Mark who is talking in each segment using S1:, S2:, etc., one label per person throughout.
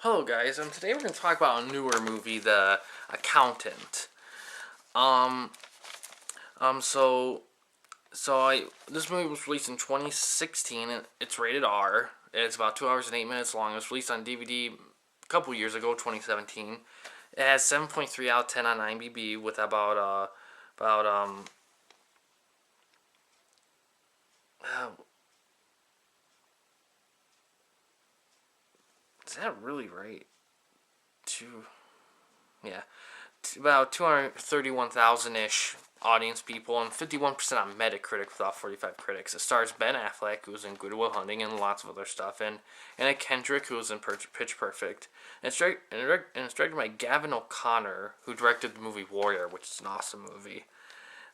S1: Hello guys, today we're going to talk about a newer movie, The Accountant. Um, so, this movie was released in 2016, and it's rated R. It's about 2 hours and 8 minutes long. It was released on DVD a couple years ago, 2017. It has 7.3 out of 10 on IMDb with about, is that really right? Two, yeah. About 231,000-ish audience people and 51% on Metacritic with all 45 critics. It stars Ben Affleck, who was in Good Will Hunting and lots of other stuff, and Anna Kendrick, who was in Pitch Perfect. And it's directed by Gavin O'Connor, who directed the movie Warrior, which is an awesome movie.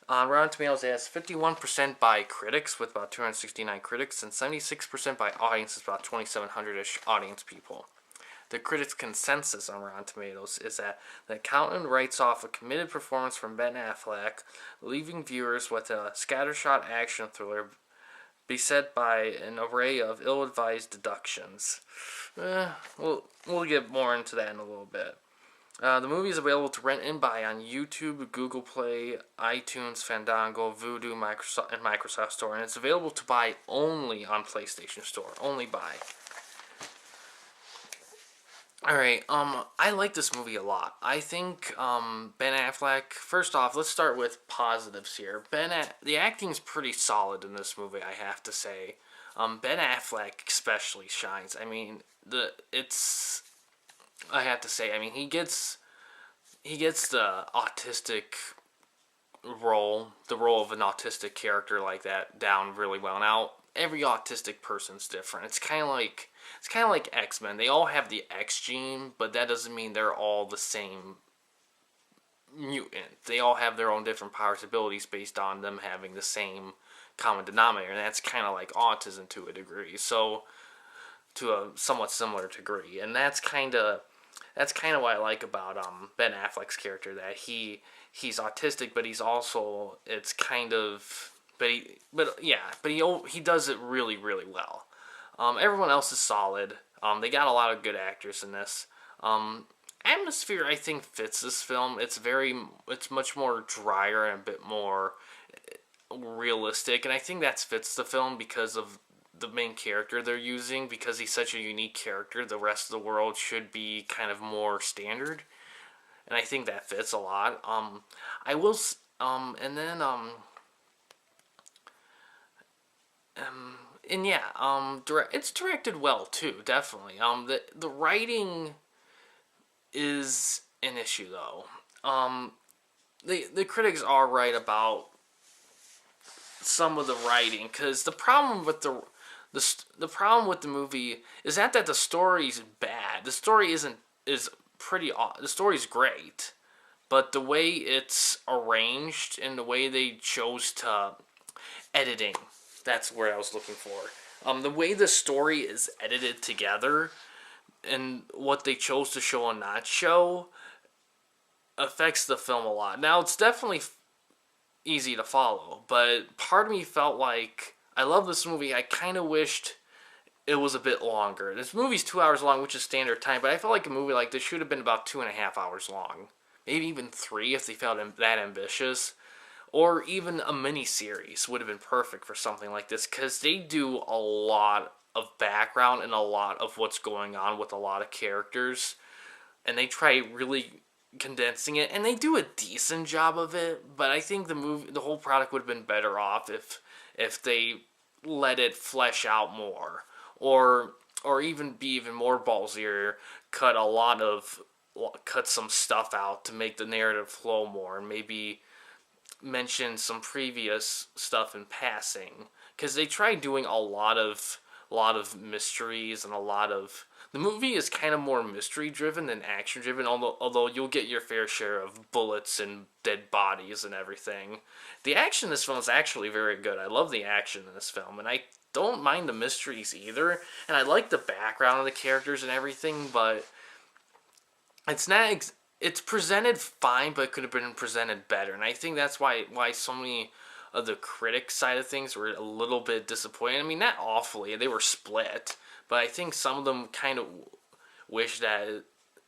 S1: On Rotten Tomatoes, it has 51% by critics, with about 269 critics, and 76% by audiences, about 2,700-ish audience people. The critics' consensus on Rotten Tomatoes is that The Accountant writes off a committed performance from Ben Affleck, leaving viewers with a scattershot action thriller beset by an array of ill-advised deductions. We'll get more into that in a little bit. The movie is available to rent and buy on YouTube, Google Play, iTunes, Fandango, Vudu, and Microsoft Store, and it's available to buy only on PlayStation Store. Only buy. Alright, I like this movie a lot. I think, Ben Affleck, first off, let's start with positives here. The acting's pretty solid in this movie, I have to say. Ben Affleck especially shines. I mean, I have to say, I mean, he gets the autistic role, the role of an autistic character like that down really well. Now, every autistic person's different. It's kind of like X-Men. They all have the X gene, but that doesn't mean they're all the same mutant. They all have their own different powers, abilities based on them having the same common denominator, and that's kind of like autism to a degree. So, to a somewhat similar degree, and that's kind of what I like about Ben Affleck's character, that he's autistic, but he's also he does it really, really well. Everyone else is solid. They got a lot of good actors in this. Atmosphere, I think, fits this film. It's much more drier and a bit more realistic, and I think that fits the film because of the main character they're using. Because he's such a unique character, the rest of the world should be kind of more standard, and I think that fits a lot. It's directed well too, definitely. The writing is an issue though. The critics are right about some of the writing, because the problem with the problem with the movie is that the story's bad. The story is pretty. The story's great, but the way it's arranged and the way they chose to editing. That's where I was looking for. The way the story is edited together and what they chose to show and not show affects the film a lot. Now, it's definitely easy to follow, but part of me felt like, I love this movie, I kind of wished it was a bit longer. This movie's 2 hours long, which is standard time, but I felt like a movie like this should have been about 2.5 hours long. Maybe even 3 if they felt that ambitious. Or even a mini-series would have been perfect for something like this, because they do a lot of background and a lot of what's going on with a lot of characters, and they try really condensing it, and they do a decent job of it, but I think the whole product would have been better off if they let it flesh out more, or even be even more ballsier, cut some stuff out to make the narrative flow more, and maybe mention some previous stuff in passing, because they try doing a lot of mysteries, and the movie is kind of more mystery driven than action driven, although you'll get your fair share of bullets and dead bodies and everything. The action in this film is actually very good. I love the action in this film, and I don't mind the mysteries either, and I like the background of the characters and everything, but it's presented fine, but it could have been presented better, and I think that's why so many of the critic side of things were a little bit disappointed. I mean, not awfully, they were split, but I think some of them kind of wish that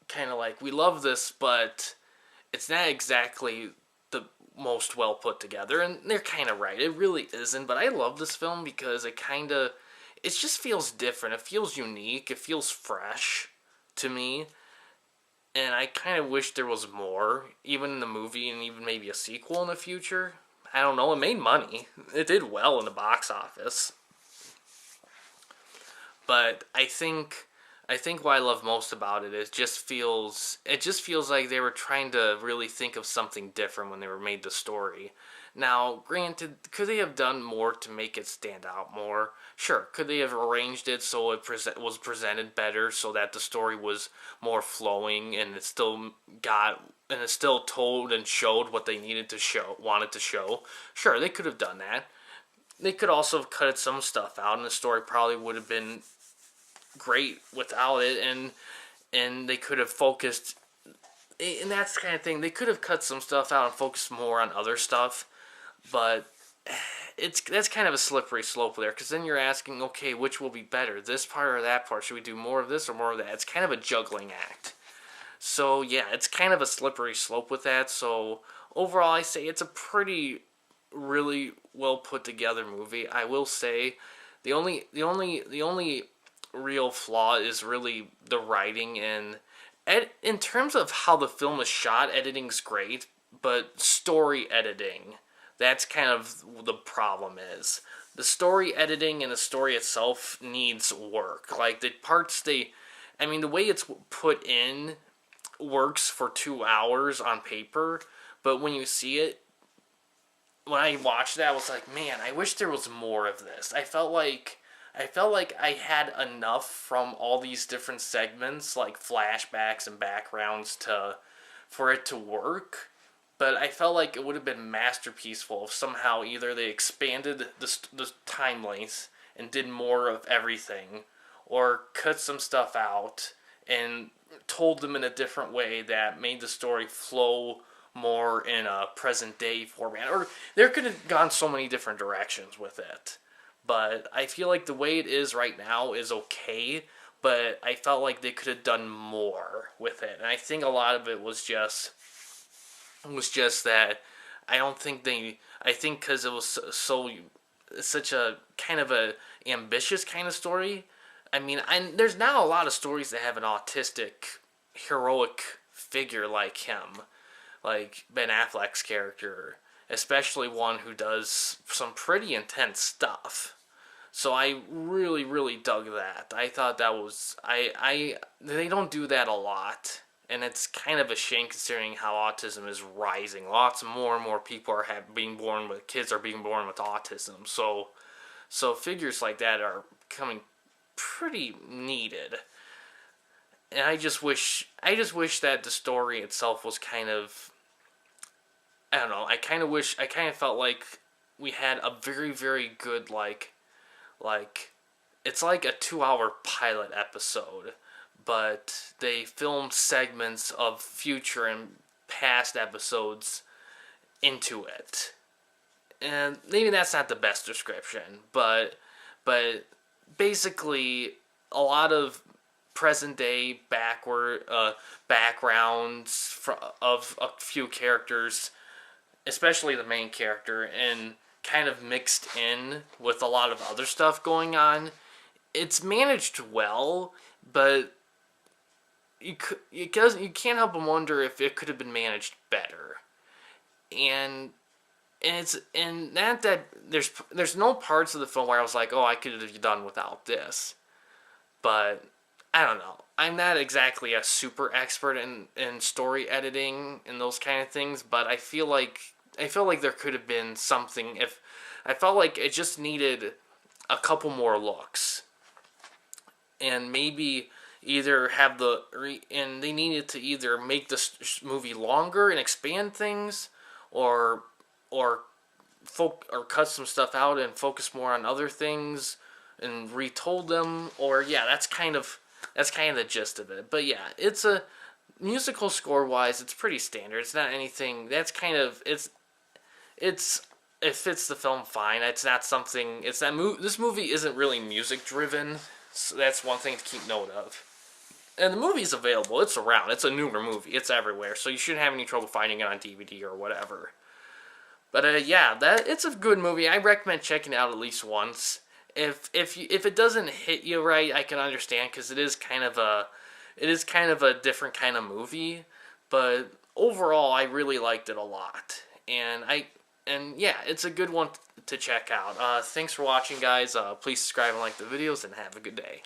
S1: kind of like we love this, but it's not exactly the most well put together, and they're kind of right. It really isn't, but I love this film because it just feels different. It feels unique. It feels fresh to me, and I kind of wish there was more, even in the movie, and even maybe a sequel in the future. I don't know. It made money. It did well in the box office. But I think what I love most about it is it just feels like they were trying to really think of something different when they were made the story. Now, granted, could they have done more to make it stand out more? Sure. Could they have arranged it so it was presented better, so that the story was more flowing and it still told and showed what they wanted to show? Sure, they could have done that. They could also have cut some stuff out, and the story probably would have been great without it, and they could have focused, and that's the kind of thing, they could have cut some stuff out and focused more on other stuff, but that's kind of a slippery slope there, because then you're asking, okay, which will be better, this part or that part? Should we do more of this or more of that? It's kind of a juggling act. So yeah, it's kind of a slippery slope with that. So overall, I say it's a pretty really well put together movie. I will say the only real flaw is really the writing, and in terms of how the film is shot, editing's great, but story editing, that's kind of the problem is. The story editing and the story itself needs work. Like the way it's put in works for 2 hours on paper, but when you see it, when I watched that, I was like, man, I wish there was more of this. I felt like I had enough from all these different segments, like flashbacks and backgrounds, for it to work. But I felt like it would have been masterpieceful if somehow either they expanded the time length and did more of everything, or cut some stuff out and told them in a different way that made the story flow more in a present day format. Or there could have gone so many different directions with it. But I feel like the way it is right now is okay, but I felt like they could have done more with it. And I think a lot of it was just that I don't think I think because it was such a kind of a ambitious kind of story. I mean, there's not a lot of stories that have an autistic heroic figure like him, like Ben Affleck's character, especially one who does some pretty intense stuff. So I really, really dug that. I thought that was they don't do that a lot, and it's kind of a shame considering how autism is rising. Lots more and more people are kids are being born with autism. So figures like that are becoming pretty needed. And I just wish that the story itself was kind of, I don't know, I kind of felt like we had a very, very good, it's like a 2-hour pilot episode, but they filmed segments of future and past episodes into it. And maybe that's not the best description, but basically a lot of present day backgrounds of a few characters, especially the main character, and kind of mixed in with a lot of other stuff going on. It's managed well, but you can't help but wonder if it could have been managed better. And that there's no parts of the film where I was like, oh, I could have done without this. But I don't know. I'm not exactly a super expert in story editing and those kind of things, but I feel like there could have been something. If I felt like it just needed a couple more looks, and maybe either and they needed to either make this movie longer and expand things, or cut some stuff out and focus more on other things and retold them. Or yeah, that's kind of the gist of it. But yeah, it's a musical score wise, it's pretty standard. It's not anything. That's kind of it fits the film fine. It's not something. This movie isn't really music driven. So that's one thing to keep note of. And the movie's available. It's around. It's a newer movie. It's everywhere. So you shouldn't have any trouble finding it on DVD or whatever. But yeah, it's a good movie. I recommend checking it out at least once. If it doesn't hit you right, I can understand because it is kind of a different kind of movie. But overall, I really liked it a lot. And yeah, it's a good one to check out. Thanks for watching, guys. Please subscribe and like the videos, and have a good day.